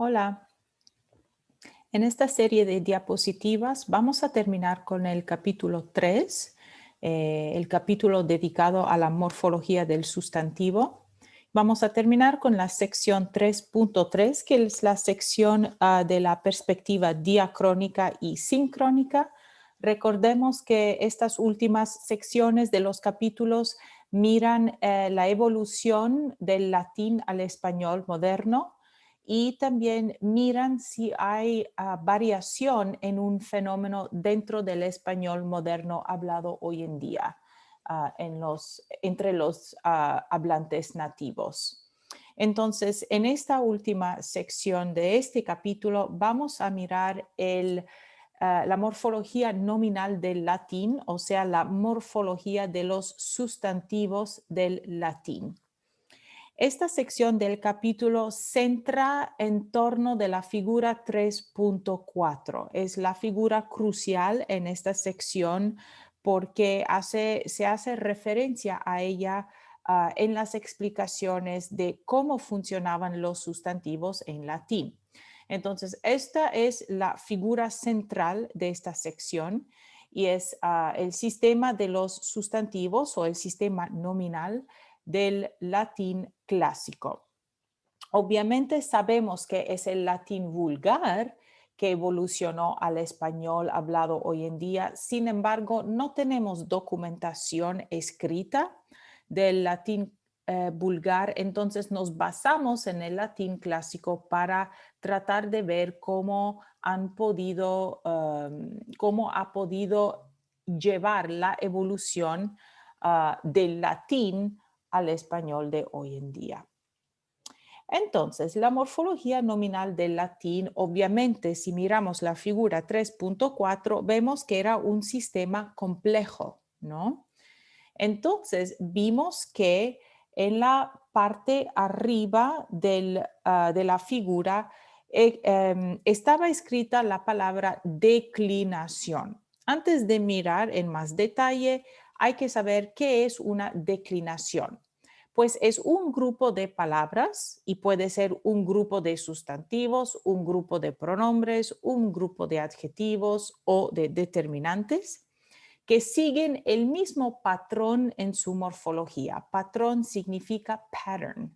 Hola, en esta serie de diapositivas vamos a terminar con el capítulo 3, el capítulo dedicado a la morfología del sustantivo. Vamos a terminar con la sección 3.3, que es la sección de la perspectiva diacrónica y sincrónica. Recordemos que estas últimas secciones de los capítulos miran la evolución del latín al español moderno y también miran si hay variación en un fenómeno dentro del español moderno hablado hoy en día entre los hablantes nativos. Entonces, en esta última sección de este capítulo vamos a mirar la morfología nominal del latín, o sea, la morfología de los sustantivos del latín. Esta sección del capítulo centra en torno de la figura 3.4. Es la figura crucial en esta sección porque se hace referencia a ella en las explicaciones de cómo funcionaban los sustantivos en latín. Entonces, esta es la figura central de esta sección y es el sistema de los sustantivos o el sistema nominal del latín clásico. Obviamente sabemos que es el latín vulgar que evolucionó al español hablado hoy en día. Sin embargo, no tenemos documentación escrita del latín vulgar, entonces nos basamos en el latín clásico para tratar de ver cómo cómo ha podido llevar la evolución del latín al español de hoy en día. Entonces, la morfología nominal del latín, obviamente, si miramos la figura 3.4, vemos que era un sistema complejo, ¿no? Entonces, vimos que en la parte arriba de la figura estaba escrita la palabra declinación. Antes de mirar en más detalle, hay que saber qué es una declinación. Pues es un grupo de palabras y puede ser un grupo de sustantivos, un grupo de pronombres, un grupo de adjetivos o de determinantes que siguen el mismo patrón en su morfología. Patrón significa pattern.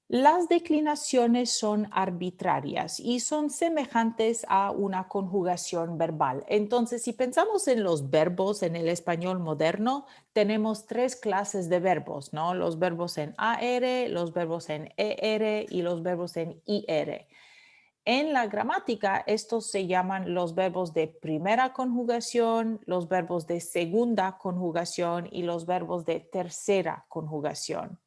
Las declinaciones son arbitrarias y son semejantes a una conjugación verbal. Entonces, si pensamos en los verbos en el español moderno, tenemos tres clases de verbos, ¿no? Los verbos en AR, los verbos en ER y los verbos en IR. En la gramática, estos se llaman los verbos de primera conjugación, los verbos de segunda conjugación y los verbos de tercera conjugación.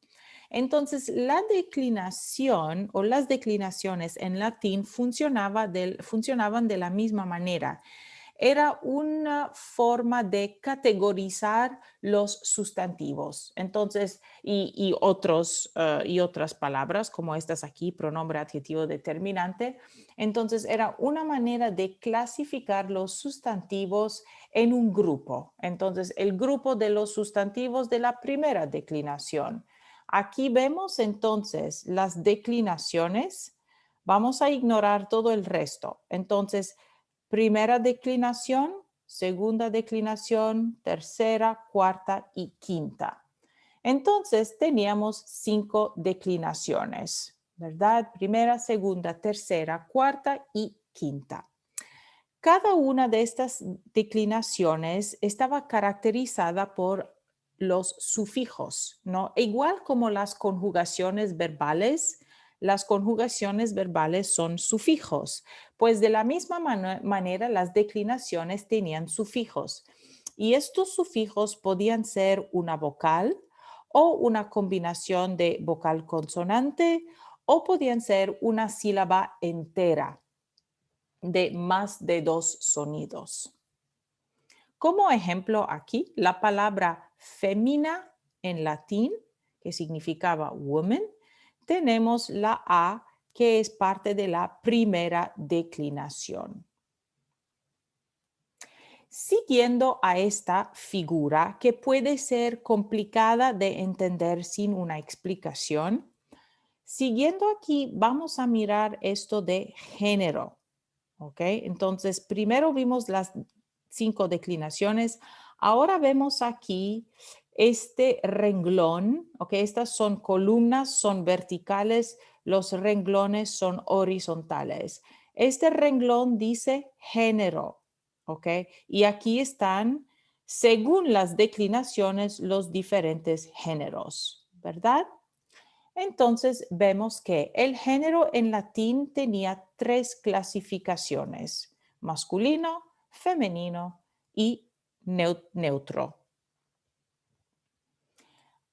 Entonces, la declinación o las declinaciones en latín funcionaban de la misma manera. Era una forma de categorizar los sustantivos. Entonces, y otras palabras como estas aquí, pronombre, adjetivo, determinante. Entonces, era una manera de clasificar los sustantivos en un grupo. Entonces, el grupo de los sustantivos de la primera declinación. Aquí vemos entonces las declinaciones. Vamos a ignorar todo el resto. Entonces, primera declinación, segunda declinación, tercera, cuarta y quinta. Entonces teníamos 5 declinaciones, ¿verdad? Primera, segunda, tercera, cuarta y quinta. Cada una de estas declinaciones estaba caracterizada por los sufijos, ¿no? Igual como las conjugaciones verbales, las conjugaciones verbales son sufijos, pues de la misma manera las declinaciones tenían sufijos. Y estos sufijos podían ser una vocal o una combinación de vocal consonante o podían ser una sílaba entera de más de 2 sonidos. Como ejemplo aquí, la palabra femina en latín, que significaba woman, tenemos la A, que es parte de la primera declinación. Siguiendo a esta figura, que puede ser complicada de entender sin una explicación, Siguiendo aquí, vamos a mirar esto de género. ¿Ok? Entonces, primero vimos las 5 declinaciones. Ahora vemos aquí este renglón. ¿Ok? Estas son columnas, son verticales. Los renglones son horizontales. Este renglón dice género. ¿Ok? Y aquí están, según las declinaciones, los diferentes géneros, ¿verdad? Entonces vemos que el género en latín tenía 3 clasificaciones: masculino, femenino y neutro.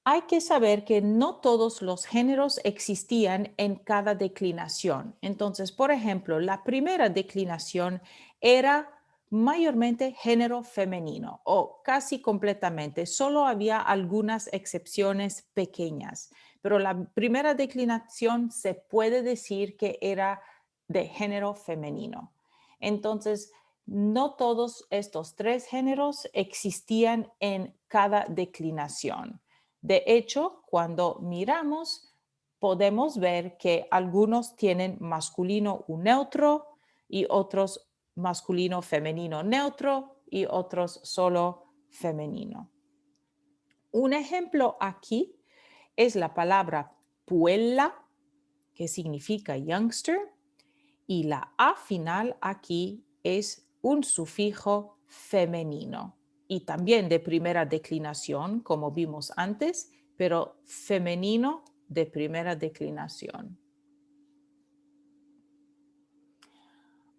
Hay que saber que no todos los géneros existían en cada declinación. Entonces, por ejemplo, la primera declinación era mayormente género femenino o casi completamente. Solo había algunas excepciones pequeñas, pero la primera declinación se puede decir que era de género femenino. Entonces, no todos estos 3 géneros existían en cada declinación. De hecho, cuando miramos, podemos ver que algunos tienen masculino u neutro y otros masculino femenino neutro y otros solo femenino. Un ejemplo aquí es la palabra puella, que significa youngster, y la A final aquí es un sufijo femenino y también de primera declinación, como vimos antes, pero femenino de primera declinación.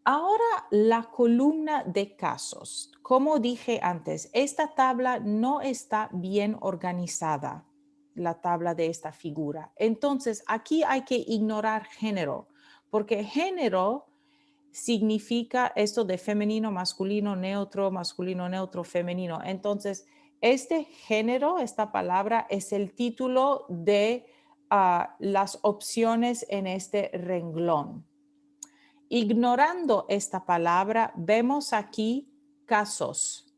Ahora la columna de casos. Como dije antes, esta tabla no está bien organizada, la tabla de esta figura. Entonces, aquí hay que ignorar género, porque género significa esto de femenino, masculino, neutro, femenino. Entonces, este género, esta palabra, es el título de las opciones en este renglón. Ignorando esta palabra, vemos aquí casos.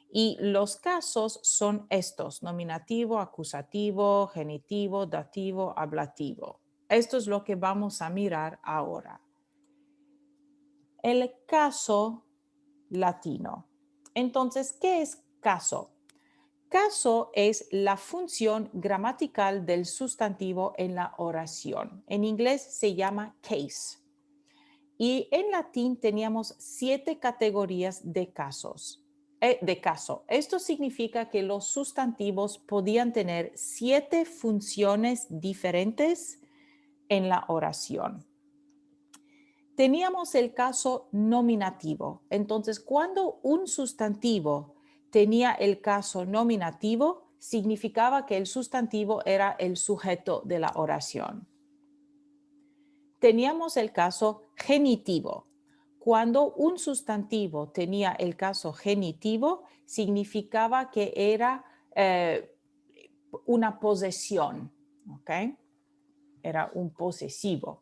Y los casos son estos: nominativo, acusativo, genitivo, dativo, ablativo. Esto es lo que vamos a mirar ahora. El caso latino. Entonces, ¿qué es caso? Caso es la función gramatical del sustantivo en la oración. En inglés se llama case. Y en latín teníamos 7 categorías de casos. De caso. Esto significa que los sustantivos podían tener 7 funciones diferentes en la oración. Teníamos el caso nominativo. Entonces, cuando un sustantivo tenía el caso nominativo, significaba que el sustantivo era el sujeto de la oración. Teníamos el caso genitivo. Cuando un sustantivo tenía el caso genitivo, significaba que era una posesión, ¿ok? Era un posesivo.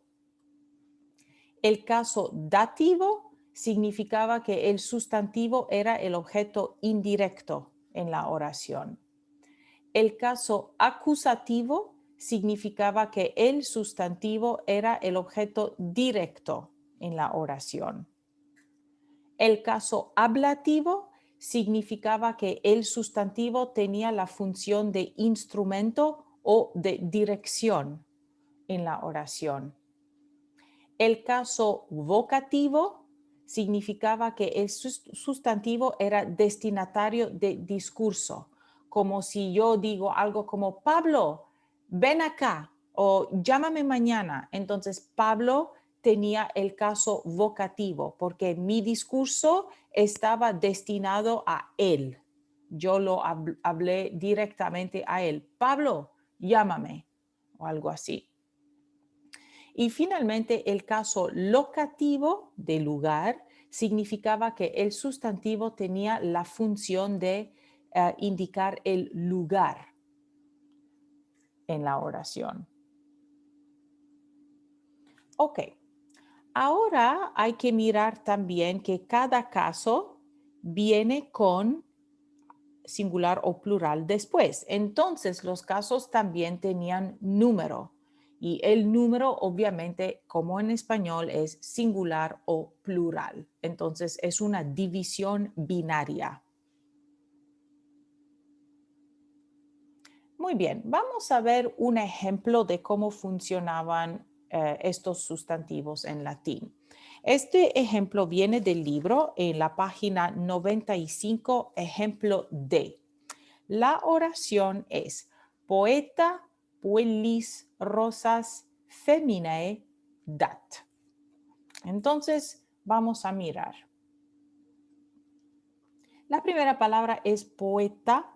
El caso dativo significaba que el sustantivo era el objeto indirecto en la oración. El caso acusativo significaba que el sustantivo era el objeto directo en la oración. El caso ablativo significaba que el sustantivo tenía la función de instrumento o de dirección en la oración. El caso vocativo significaba que el sustantivo era destinatario de discurso, como si yo digo algo como: Pablo, ven acá, o llámame mañana. Entonces Pablo tenía el caso vocativo porque mi discurso estaba destinado a él. Yo lo hablé directamente a él. Pablo, llámame, o algo así. Y finalmente, el caso locativo de lugar significaba que el sustantivo tenía la función de indicar el lugar en la oración. Ok, ahora hay que mirar también que cada caso viene con singular o plural después. Entonces, los casos también tenían número. Y el número, obviamente, como en español, es singular o plural. Entonces, es una división binaria. Muy bien, vamos a ver un ejemplo de cómo funcionaban estos sustantivos en latín. Este ejemplo viene del libro en la página 95, ejemplo D. La oración es poeta, puellis, rosas, feminae, dat. Entonces, vamos a mirar. La primera palabra es poeta.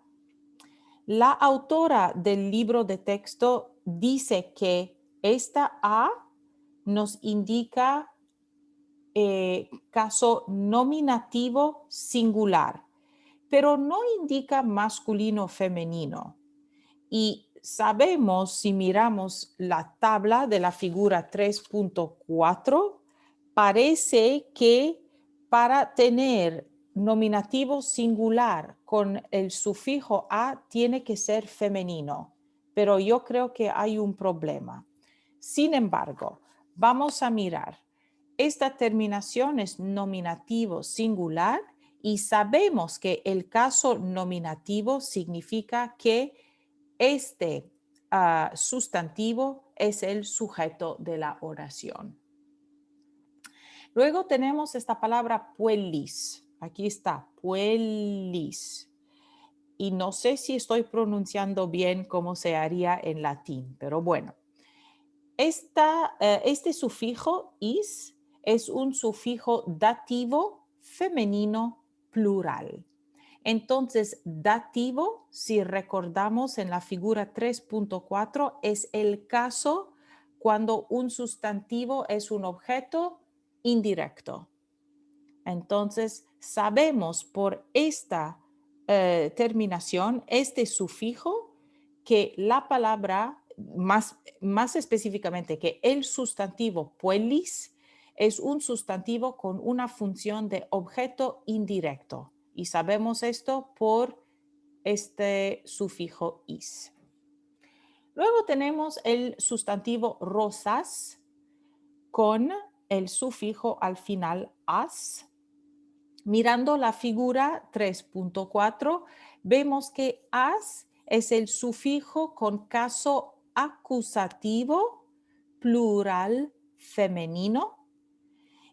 La autora del libro de texto dice que esta A nos indica caso nominativo singular, pero no indica masculino o femenino. Y sabemos, si miramos la tabla de la figura 3.4, parece que para tener nominativo singular con el sufijo a tiene que ser femenino, pero yo creo que hay un problema. Sin embargo, vamos a mirar. Esta terminación es nominativo singular y sabemos que el caso nominativo significa que este sustantivo es el sujeto de la oración. Luego tenemos esta palabra puellis. Aquí está, puellis. Y no sé si estoy pronunciando bien cómo se haría en latín, pero bueno. Este sufijo is es un sufijo dativo femenino plural. Entonces, dativo, si recordamos en la figura 3.4, es el caso cuando un sustantivo es un objeto indirecto. Entonces, sabemos por esta terminación, este sufijo, que la palabra, más específicamente que el sustantivo puellis, es un sustantivo con una función de objeto indirecto. Y sabemos esto por este sufijo is. Luego tenemos el sustantivo rosas con el sufijo al final as. Mirando la figura 3.4, vemos que as es el sufijo con caso acusativo plural femenino.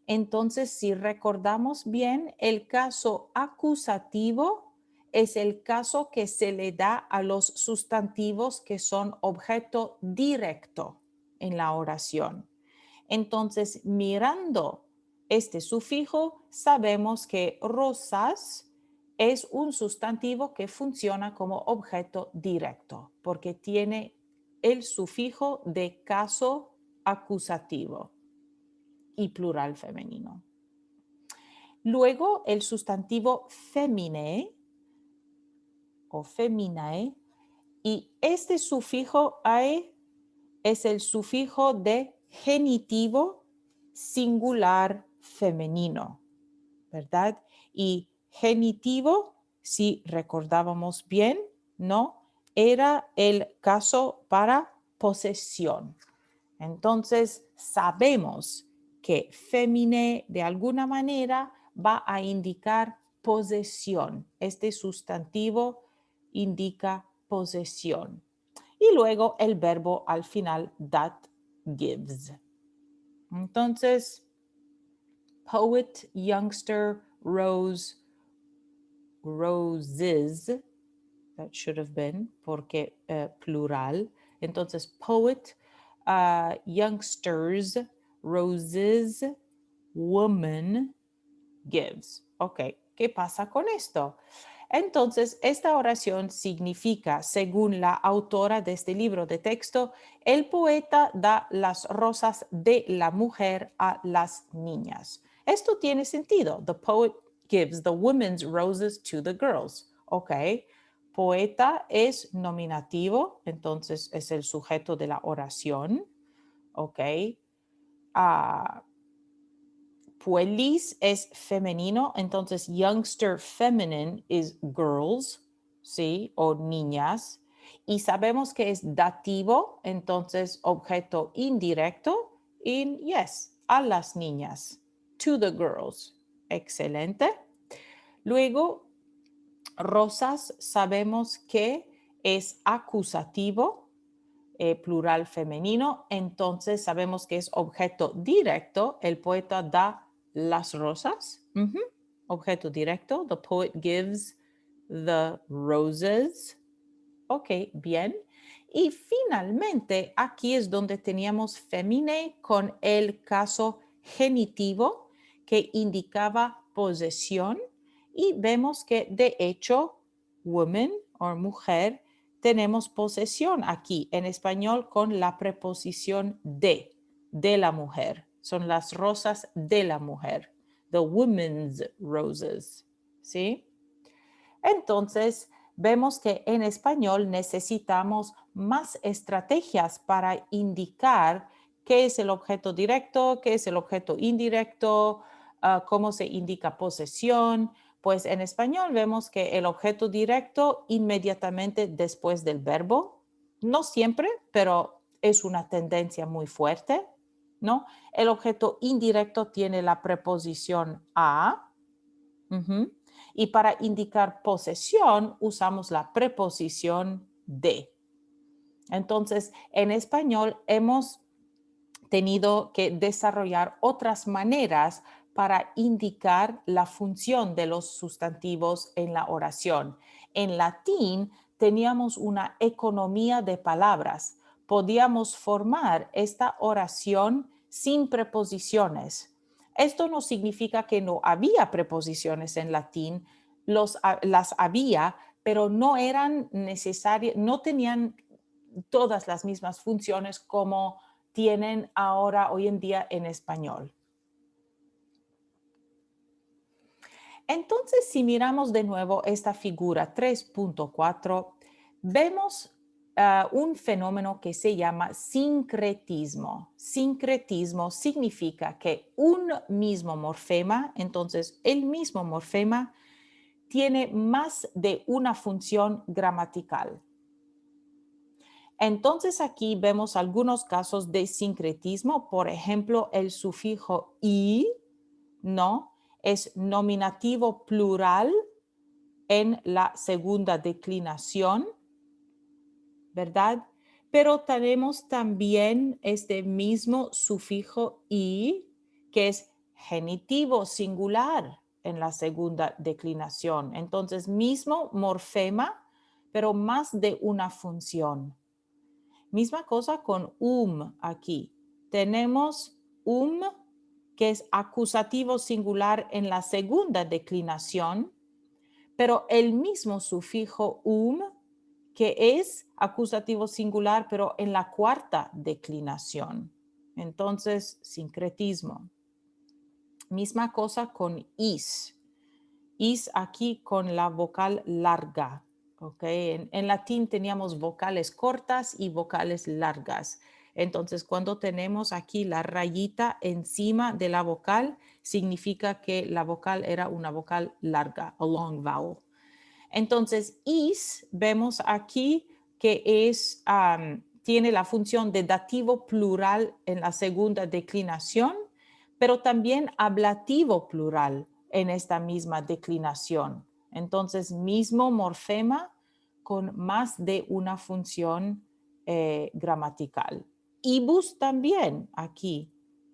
Entonces, si recordamos bien, el caso acusativo es el caso que se le da a los sustantivos que son objeto directo en la oración. Entonces, mirando este sufijo, sabemos que rosas es un sustantivo que funciona como objeto directo porque tiene el sufijo de caso acusativo y plural femenino. Luego, el sustantivo femine o feminae, y este sufijo ae es el sufijo de genitivo singular femenino, ¿verdad? Y genitivo, si recordábamos bien, ¿no? Era el caso para posesión. Entonces, sabemos que fémine de alguna manera va a indicar posesión. Este sustantivo indica posesión. Y luego el verbo al final, that gives. Entonces, poet, youngster, rose, roses, that should have been, porque plural. Entonces, poet, youngsters, roses, woman, gives. Ok, ¿qué pasa con esto? Entonces, esta oración significa, según la autora de este libro de texto, el poeta da las rosas de la mujer a las niñas. Esto tiene sentido. The poet gives the women's roses to the girls. Ok. Poeta es nominativo, entonces es el sujeto de la oración. Ok. Puellis es femenino, entonces youngster feminine is girls, ¿sí? O niñas. Y sabemos que es dativo, entonces objeto indirecto, yes, a las niñas, to the girls. Excelente. Luego, rosas, sabemos que es acusativo, plural femenino, entonces sabemos que es objeto directo. El poeta da las rosas. Objeto directo. The poet gives the roses. Ok, bien. Y finalmente, aquí es donde teníamos fémine con el caso genitivo que indicaba posesión y vemos que de hecho, woman o mujer, tenemos posesión aquí en español con la preposición de la mujer. Son las rosas de la mujer. The woman's roses. ¿Sí? Entonces, vemos que en español necesitamos más estrategias para indicar qué es el objeto directo, qué es el objeto indirecto, cómo se indica posesión. Pues en español vemos que el objeto directo inmediatamente después del verbo, no siempre, pero es una tendencia muy fuerte, ¿no? El objeto indirecto tiene la preposición a. Y para indicar posesión usamos la preposición de. Entonces, en español hemos tenido que desarrollar otras maneras para indicar la función de los sustantivos en la oración. En latín teníamos una economía de palabras. Podíamos formar esta oración sin preposiciones. Esto no significa que no había preposiciones en latín, las había, pero no eran necesarias, no tenían todas las mismas funciones como tienen ahora, hoy en día, en español. Entonces, si miramos de nuevo esta figura 3.4, vemos un fenómeno que se llama sincretismo. Sincretismo significa que un mismo morfema, entonces el mismo morfema, tiene más de una función gramatical. Entonces aquí vemos algunos casos de sincretismo, por ejemplo, el sufijo "y", ¿no? Es nominativo plural en la segunda declinación, ¿verdad? Pero tenemos también este mismo sufijo "y", que es genitivo singular en la segunda declinación. Entonces, mismo morfema, pero más de una función. Misma cosa con aquí. Tenemos que es acusativo singular en la segunda declinación, pero el mismo sufijo que es acusativo singular, pero en la cuarta declinación. Entonces, sincretismo. Misma cosa con is. Is aquí con la vocal larga. Okay. En latín teníamos vocales cortas y vocales largas. Entonces, cuando tenemos aquí la rayita encima de la vocal, significa que la vocal era una vocal larga, a long vowel. Entonces, is, vemos aquí que tiene la función de dativo plural en la segunda declinación, pero también ablativo plural en esta misma declinación. Entonces, mismo morfema con más de una función gramatical. Ibus también aquí,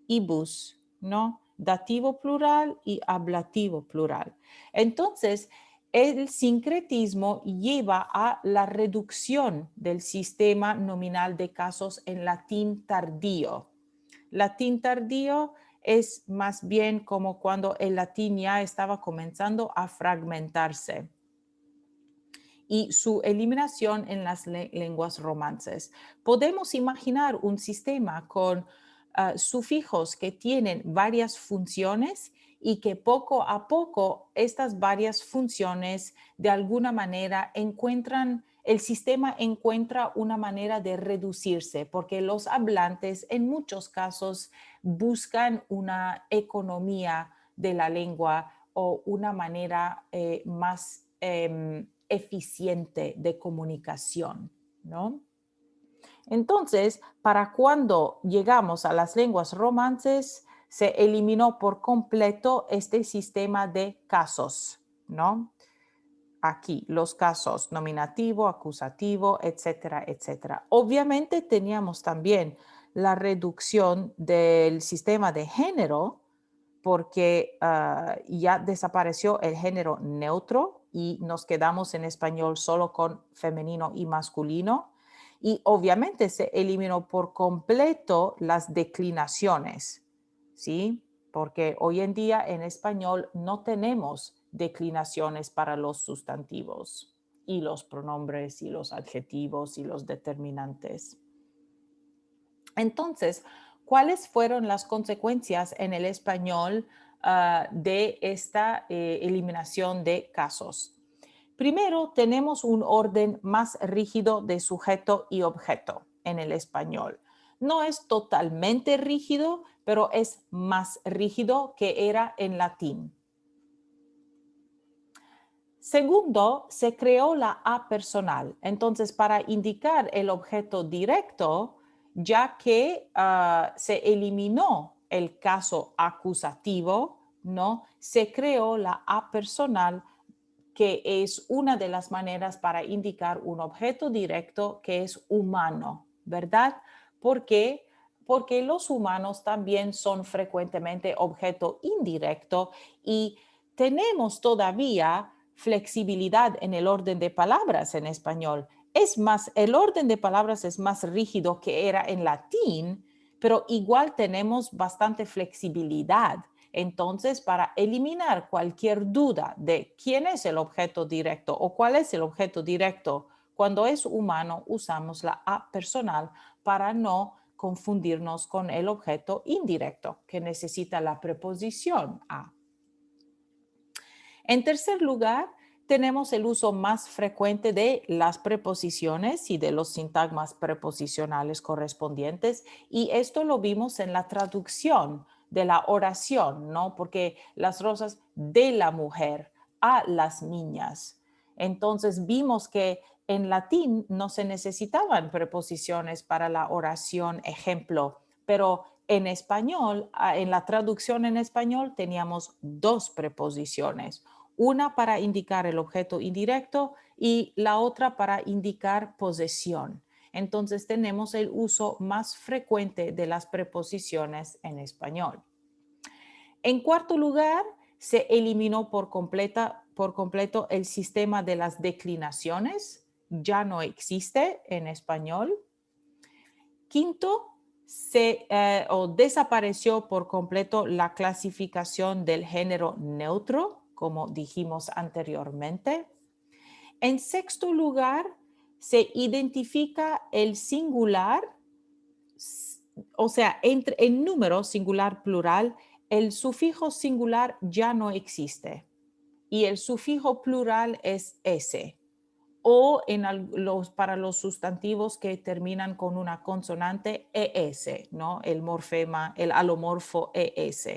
ibus, ¿no? Dativo plural y ablativo plural. Entonces, el sincretismo lleva a la reducción del sistema nominal de casos en latín tardío. Latín tardío es más bien como cuando el latín ya estaba comenzando a fragmentarse y su eliminación en las lenguas romances. Podemos imaginar un sistema con sufijos que tienen varias funciones y que poco a poco estas varias funciones de alguna manera el sistema encuentra una manera de reducirse, porque los hablantes en muchos casos buscan una economía de la lengua o una manera más eficiente de comunicación. ¿no? Entonces, para cuando llegamos a las lenguas romances, se eliminó por completo este sistema de casos, ¿no? Aquí, los casos nominativo, acusativo, etcétera, etcétera. Obviamente teníamos también la reducción del sistema de género, porque ya desapareció el género neutro y nos quedamos en español solo con femenino y masculino. Y obviamente se eliminó por completo las declinaciones, ¿sí? Porque hoy en día en español no tenemos declinaciones para los sustantivos y los pronombres y los adjetivos y los determinantes. Entonces, ¿cuáles fueron las consecuencias en el español de esta eliminación de casos? Primero, tenemos un orden más rígido de sujeto y objeto en el español. No es totalmente rígido, pero es más rígido que era en latín. Segundo, se creó la A personal. Entonces, para indicar el objeto directo, ya que se eliminó el caso acusativo, ¿no? Se creó la A personal, que es una de las maneras para indicar un objeto directo que es humano, ¿verdad? ¿Por qué? Porque los humanos también son frecuentemente objeto indirecto y tenemos todavía flexibilidad en el orden de palabras en español. Es más, el orden de palabras es más rígido que era en latín, pero igual tenemos bastante flexibilidad. Entonces, para eliminar cualquier duda de quién es el objeto directo o cuál es el objeto directo, cuando es humano usamos la A personal para no confundirnos con el objeto indirecto que necesita la preposición a. En tercer lugar, tenemos el uso más frecuente de las preposiciones y de los sintagmas preposicionales correspondientes, y esto lo vimos en la traducción de la oración, ¿no? Porque las rosas de la mujer a las niñas. Entonces vimos que en latín no se necesitaban preposiciones para la oración ejemplo, pero en español, en la traducción en español teníamos dos preposiciones, una para indicar el objeto indirecto y la otra para indicar posesión. Entonces tenemos el uso más frecuente de las preposiciones en español. En cuarto lugar, se eliminó por completo el sistema de las declinaciones. Ya no existe en español. Quinto, desapareció por completo la clasificación del género neutro, como dijimos anteriormente. En sexto lugar, se identifica el singular, o sea, entre el número singular plural, el sufijo singular ya no existe y el sufijo plural es ese. O para los sustantivos que terminan con una consonante ES, ¿no? El morfema, el alomorfo ES.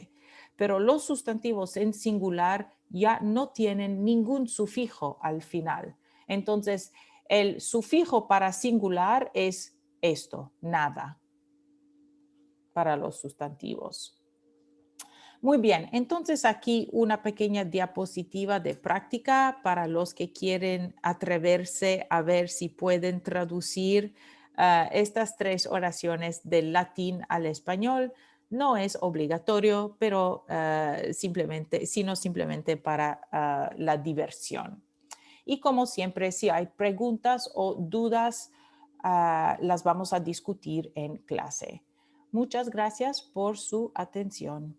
Pero los sustantivos en singular ya no tienen ningún sufijo al final. Entonces, el sufijo para singular es esto, nada, para los sustantivos. Muy bien, entonces aquí una pequeña diapositiva de práctica para los que quieren atreverse a ver si pueden traducir estas tres oraciones del latín al español. No es obligatorio, pero sino simplemente para la diversión. Y como siempre, si hay preguntas o dudas, las vamos a discutir en clase. Muchas gracias por su atención.